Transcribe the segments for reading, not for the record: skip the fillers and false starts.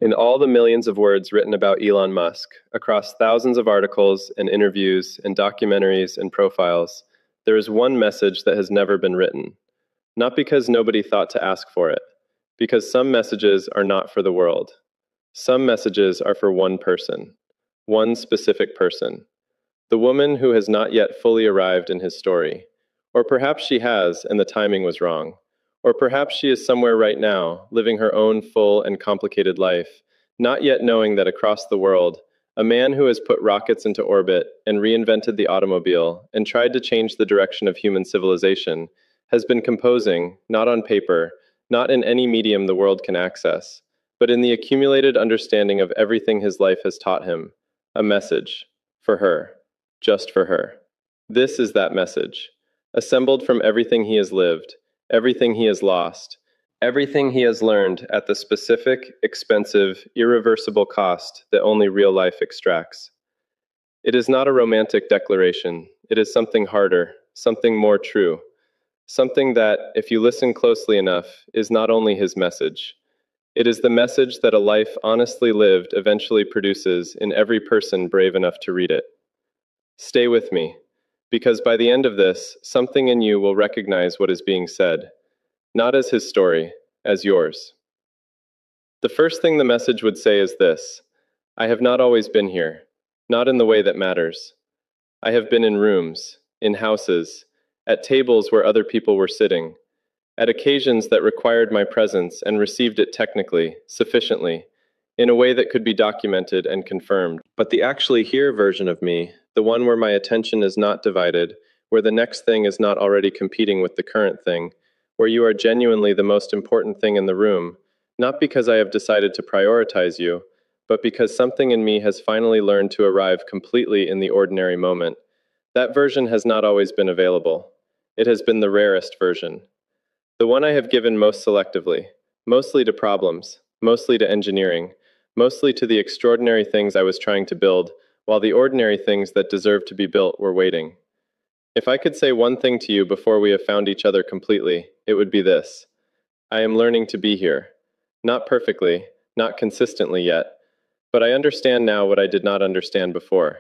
In all the millions of words written about Elon Musk, across thousands of articles and interviews and documentaries and profiles, there is one message that has never been written. Not because nobody thought to ask for it, because some messages are not for the world. Some messages are for one person, one specific person, the woman who has not yet fully arrived in his story. Or perhaps she has, and the timing was wrong. Or perhaps she is somewhere right now, living her own full and complicated life, not yet knowing that across the world, a man who has put rockets into orbit and reinvented the automobile and tried to change the direction of human civilization has been composing, not on paper, not in any medium the world can access, but in the accumulated understanding of everything his life has taught him, a message, for her, just for her. This is that message, assembled from everything he has lived, everything he has lost, everything he has learned at the specific, expensive, irreversible cost that only real life extracts. It is not a romantic declaration. It is something harder, something more true, something that, if you listen closely enough, is not only his message. It is the message that a life honestly lived eventually produces in every person brave enough to read it. Stay with me, because by the end of this, something in you will recognize what is being said, not as his story, as yours. The first thing the message would say is this: I have not always been here, not in the way that matters. I have been in rooms, in houses, at tables where other people were sitting, at occasions that required my presence and received it technically, sufficiently, in a way that could be documented and confirmed. But the actually here version of me, the one where my attention is not divided, where the next thing is not already competing with the current thing, where you are genuinely the most important thing in the room, not because I have decided to prioritize you, but because something in me has finally learned to arrive completely in the ordinary moment. That version has not always been available. It has been the rarest version. The one I have given most selectively, mostly to problems, mostly to engineering, mostly to the extraordinary things I was trying to build, while the ordinary things that deserved to be built were waiting. If I could say one thing to you before we have found each other completely, it would be this: I am learning to be here. Not perfectly, not consistently yet, but I understand now what I did not understand before.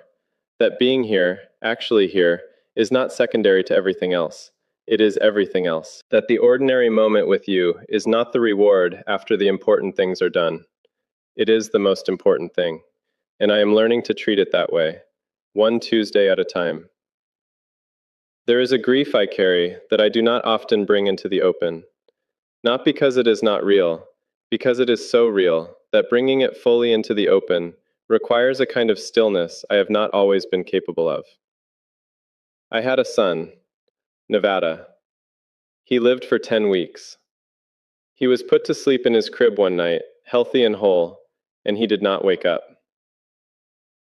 That being here, actually here, is not secondary to everything else. It is everything else. That the ordinary moment with you is not the reward after the important things are done. It is the most important thing. And I am learning to treat it that way, one Tuesday at a time. There is a grief I carry that I do not often bring into the open. Not because it is not real, because it is so real that bringing it fully into the open requires a kind of stillness I have not always been capable of. I had a son, Nevada. He lived for 10 weeks. He was put to sleep in his crib one night, healthy and whole, and he did not wake up.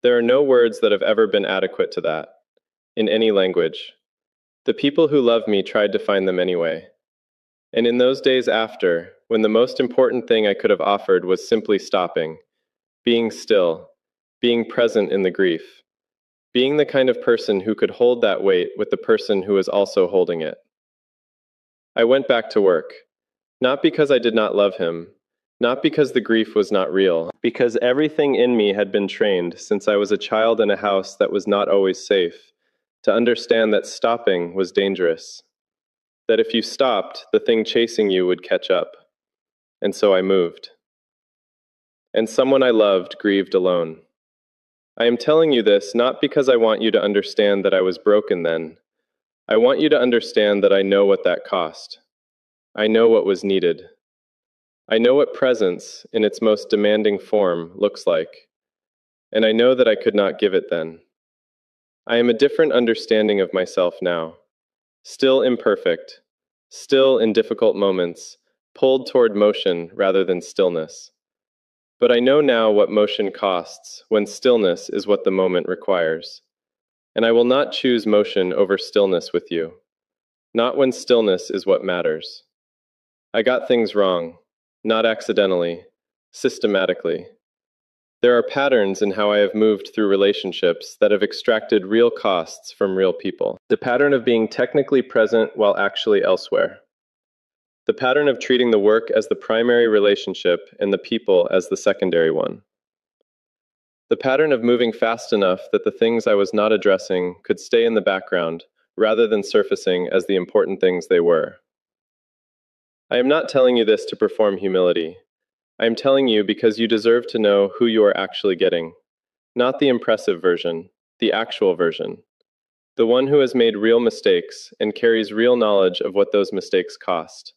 There are no words that have ever been adequate to that, in any language. The people who love me tried to find them anyway. And in those days after, when the most important thing I could have offered was simply stopping, being still, being present in the grief, being the kind of person who could hold that weight with the person who was also holding it. I went back to work, not because I did not love him, not because the grief was not real, because everything in me had been trained since I was a child in a house that was not always safe, to understand that stopping was dangerous, that if you stopped, the thing chasing you would catch up. And so I moved. And someone I loved grieved alone. I am telling you this not because I want you to understand that I was broken then. I want you to understand that I know what that cost. I know what was needed. I know what presence, in its most demanding form, looks like. And I know that I could not give it then. I am a different understanding of myself now. Still imperfect, still in difficult moments, pulled toward motion rather than stillness. But I know now what motion costs when stillness is what the moment requires. And I will not choose motion over stillness with you. Not when stillness is what matters. I got things wrong, not accidentally, systematically. There are patterns in how I have moved through relationships that have extracted real costs from real people. The pattern of being technically present while actually elsewhere. The pattern of treating the work as the primary relationship and the people as the secondary one. The pattern of moving fast enough that the things I was not addressing could stay in the background rather than surfacing as the important things they were. I am not telling you this to perform humility. I am telling you because you deserve to know who you are actually getting. Not the impressive version, the actual version. The one who has made real mistakes and carries real knowledge of what those mistakes cost.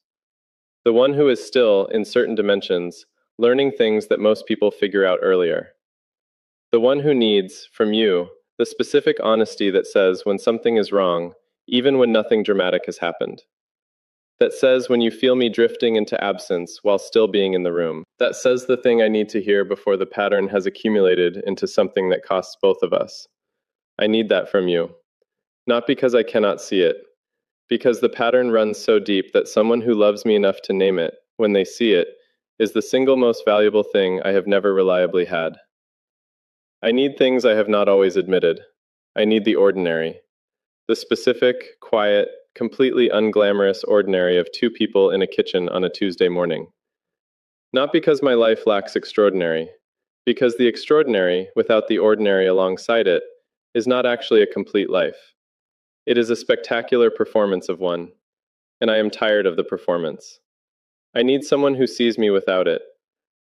The one who is still, in certain dimensions, learning things that most people figure out earlier. The one who needs, from you, the specific honesty that says when something is wrong, even when nothing dramatic has happened. That says when you feel me drifting into absence while still being in the room. That says the thing I need to hear before the pattern has accumulated into something that costs both of us. I need that from you. Not because I cannot see it, because the pattern runs so deep that someone who loves me enough to name it, when they see it, is the single most valuable thing I have never reliably had. I need things I have not always admitted. I need the ordinary. The specific, quiet, completely unglamorous ordinary of two people in a kitchen on a Tuesday morning. Not because my life lacks extraordinary, because the extraordinary, without the ordinary alongside it, is not actually a complete life. It is a spectacular performance of one, and I am tired of the performance. I need someone who sees me without it,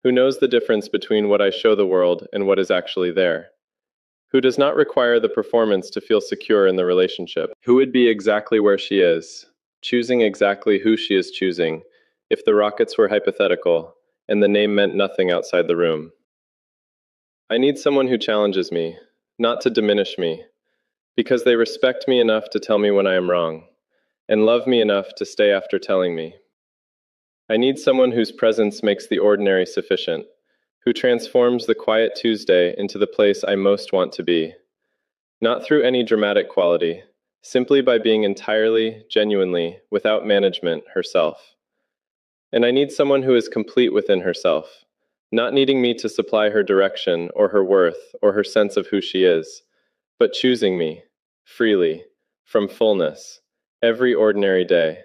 who knows the difference between what I show the world and what is actually there, who does not require the performance to feel secure in the relationship, who would be exactly where she is, choosing exactly who she is choosing, if the rockets were hypothetical and the name meant nothing outside the room. I need someone who challenges me, not to diminish me, because they respect me enough to tell me when I am wrong, and love me enough to stay after telling me. I need someone whose presence makes the ordinary sufficient, who transforms the quiet Tuesday into the place I most want to be. Not through any dramatic quality, simply by being entirely, genuinely, without management, herself. And I need someone who is complete within herself, not needing me to supply her direction or her worth or her sense of who she is, but choosing me, freely, from fullness, every ordinary day.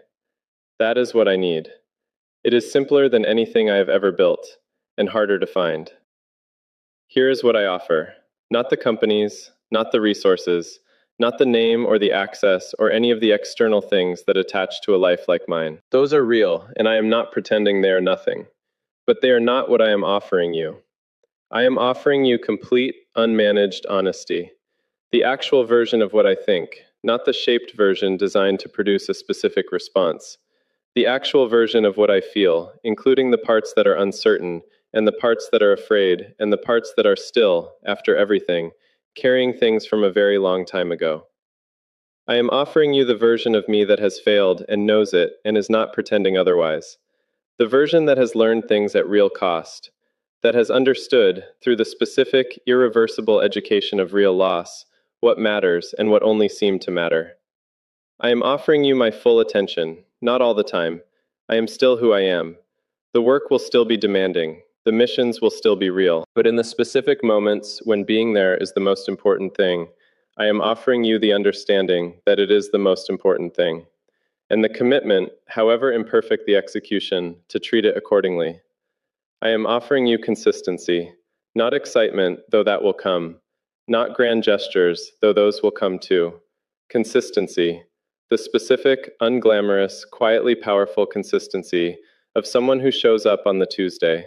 That is what I need. It is simpler than anything I have ever built, and harder to find. Here is what I offer. Not the companies, not the resources, not the name or the access or any of the external things that attach to a life like mine. Those are real, and I am not pretending they are nothing. But they are not what I am offering you. I am offering you complete, unmanaged honesty. The actual version of what I think, not the shaped version designed to produce a specific response. The actual version of what I feel, including the parts that are uncertain, and the parts that are afraid, and the parts that are still, after everything, carrying things from a very long time ago. I am offering you the version of me that has failed and knows it and is not pretending otherwise. The version that has learned things at real cost, that has understood, through the specific, irreversible education of real loss, what matters and what only seemed to matter. I am offering you my full attention, not all the time. I am still who I am. The work will still be demanding. The missions will still be real. But in the specific moments when being there is the most important thing, I am offering you the understanding that it is the most important thing, and the commitment, however imperfect the execution, to treat it accordingly. I am offering you consistency, not excitement, though that will come, not grand gestures, though those will come too. Consistency, the specific, unglamorous, quietly powerful consistency of someone who shows up on the Tuesday,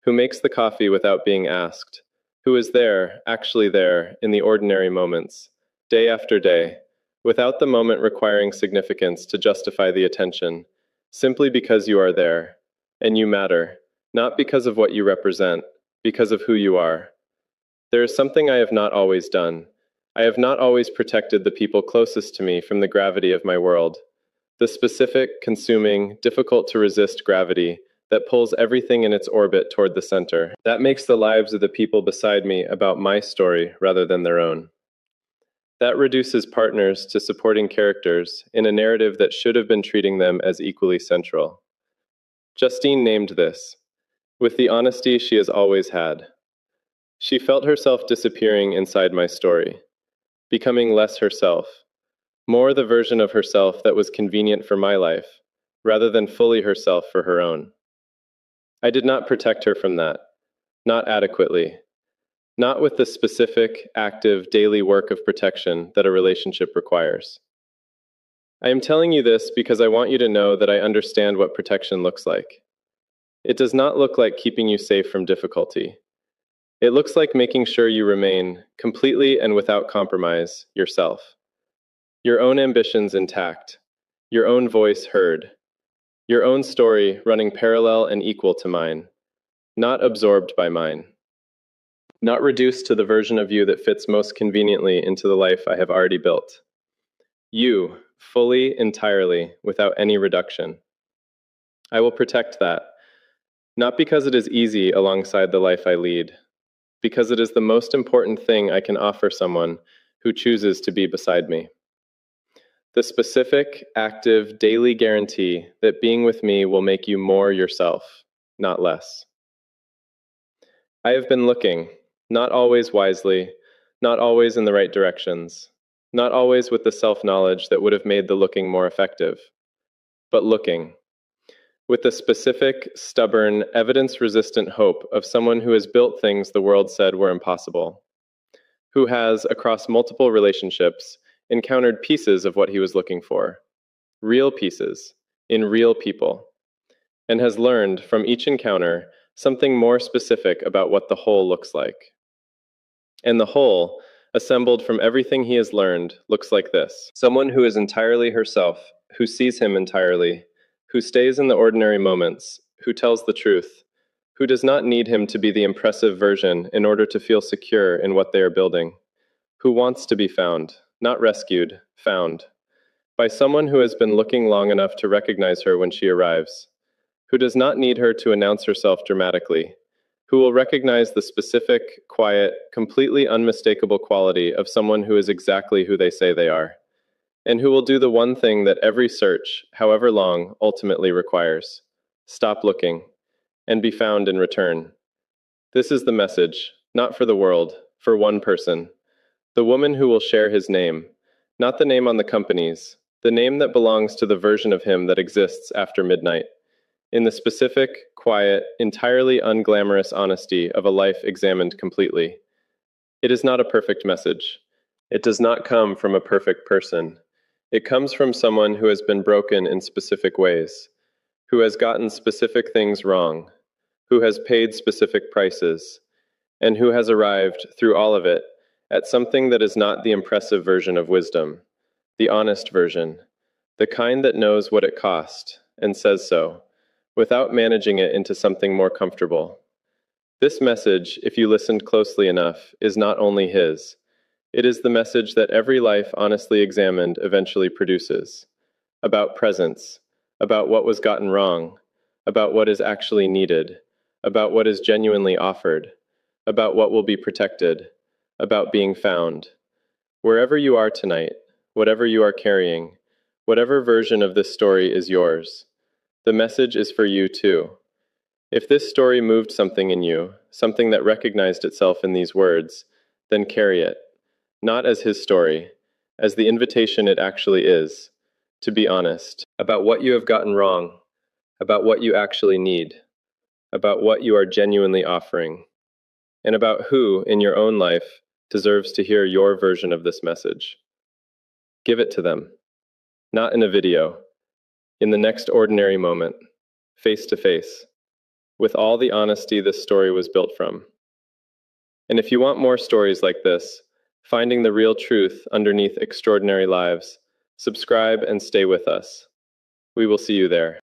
who makes the coffee without being asked, who is there, actually there, in the ordinary moments, day after day, without the moment requiring significance to justify the attention, simply because you are there, and you matter, not because of what you represent, because of who you are. There is something I have not always done. I have not always protected the people closest to me from the gravity of my world. The specific, consuming, difficult to resist gravity that pulls everything in its orbit toward the center. That makes the lives of the people beside me about my story rather than their own. That reduces partners to supporting characters in a narrative that should have been treating them as equally central. Justine named this, with the honesty she has always had. She felt herself disappearing inside my story, becoming less herself, more the version of herself that was convenient for my life, rather than fully herself for her own. I did not protect her from that, not adequately, not with the specific, active, daily work of protection that a relationship requires. I am telling you this because I want you to know that I understand what protection looks like. It does not look like keeping you safe from difficulty. It looks like making sure you remain, completely and without compromise, yourself. Your own ambitions intact, your own voice heard, your own story running parallel and equal to mine, not absorbed by mine, not reduced to the version of you that fits most conveniently into the life I have already built. You, fully, entirely, without any reduction. I will protect that, not because it is easy alongside the life I lead, because it is the most important thing I can offer someone who chooses to be beside me. The specific, active, daily guarantee that being with me will make you more yourself, not less. I have been looking, not always wisely, not always in the right directions, not always with the self-knowledge that would have made the looking more effective, but looking, with the specific, stubborn, evidence-resistant hope of someone who has built things the world said were impossible, who has, across multiple relationships, encountered pieces of what he was looking for, real pieces, in real people, and has learned from each encounter something more specific about what the whole looks like. And the whole, assembled from everything he has learned, looks like this. Someone who is entirely herself, who sees him entirely, who stays in the ordinary moments, who tells the truth, who does not need him to be the impressive version in order to feel secure in what they are building, who wants to be found, not rescued, found, by someone who has been looking long enough to recognize her when she arrives, who does not need her to announce herself dramatically, who will recognize the specific, quiet, completely unmistakable quality of someone who is exactly who they say they are, and who will do the one thing that every search, however long, ultimately requires: stop looking, and be found in return. This is the message, not for the world, for one person, the woman who will share his name, not the name on the company's, the name that belongs to the version of him that exists after midnight, in the specific, quiet, entirely unglamorous honesty of a life examined completely. It is not a perfect message. It does not come from a perfect person. It comes from someone who has been broken in specific ways, who has gotten specific things wrong, who has paid specific prices, and who has arrived, through all of it, at something that is not the impressive version of wisdom, the honest version, the kind that knows what it cost, and says so, without managing it into something more comfortable. This message, if you listened closely enough, is not only his. It is the message that every life honestly examined eventually produces, about presence, about what was gotten wrong, about what is actually needed, about what is genuinely offered, about what will be protected, about being found. Wherever you are tonight, whatever you are carrying, whatever version of this story is yours, the message is for you too. If this story moved something in you, something that recognized itself in these words, then carry it, not as his story, as the invitation it actually is, to be honest about what you have gotten wrong, about what you actually need, about what you are genuinely offering, and about who, in your own life, deserves to hear your version of this message. Give it to them, not in a video, in the next ordinary moment, face to face, with all the honesty this story was built from. And if you want more stories like this, finding the real truth underneath extraordinary lives, subscribe and stay with us. We will see you there.